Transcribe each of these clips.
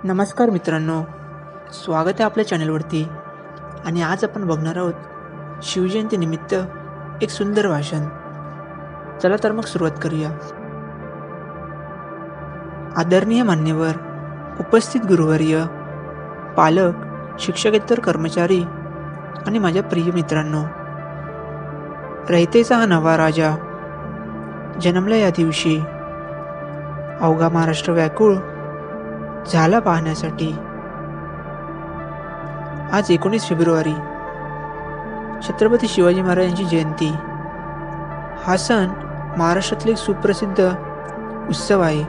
नमस्कार मित्रांनो, स्वागत आहे आपल्या चॅनलवरती. आणि आज आपण बघणार आहोत शिवजयंतीनिमित्त एक सुंदर भाषण. चला तर मग सुरुवात करूया. आदरणीय मान्यवर, उपस्थित गुरुवर्य, पालक, शिक्षकेतर कर्मचारी आणि माझ्या प्रिय मित्रांनो, रयतेचा हा नवा राजा जन्मला या दिवशी. अवघा महाराष्ट्र व्याकुळ झाला पाहण्यासाठी. आज 19 फेब्रुवारी छत्रपती शिवाजी महाराजांची जयंती. हा सण महाराष्ट्रातील एक सुप्रसिद्ध उत्सव आहे.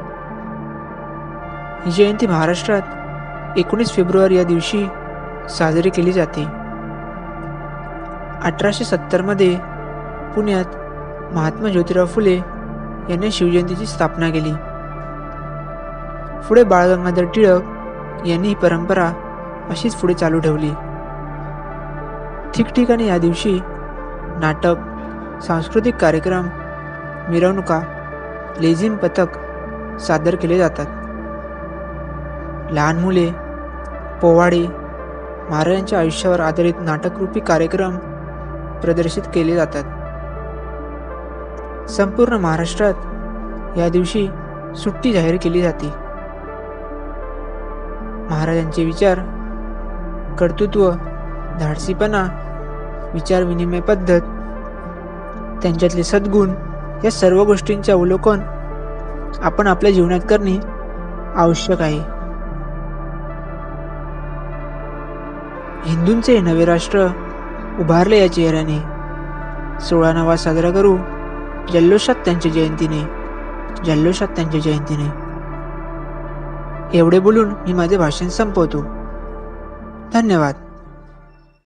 ही जयंती महाराष्ट्रात 19 फेब्रुवारी या दिवशी साजरी केली जाते. 1870 मध्ये पुण्यात महात्मा ज्योतिराव फुले यांनी शिवजयंतीची स्थापना केली. पुढे बाळ गंगाधर टिळक यांनी ही परंपरा अशीच पुढे चालू ठेवली. ठिकठिकाणी या दिवशी नाटक, सांस्कृतिक कार्यक्रम, मिरवणुका, लेझिम पथक सादर केले जातात. लहान मुले, पोवाडे, महाराजांच्या आयुष्यावर आधारित नाटकरूपी कार्यक्रम प्रदर्शित केले जातात. संपूर्ण महाराष्ट्रात या दिवशी सुट्टी जाहीर केली जाते. महाराजांचे विचार, कर्तृत्व, धाडसीपणा, विचार विनिमय पद्धत, त्यांच्यातले सद्गुण या सर्व गोष्टींचे अवलोकन आपण आपल्या जीवनात करणे आवश्यक आहे. हिंदूंचे नवे राष्ट्र उभारले या चेहऱ्याने. 16 नवा साजरा करू जल्लोषात त्यांच्या जयंतीने. एवढे बोलून मी माझे भाषण संपवतो. धन्यवाद.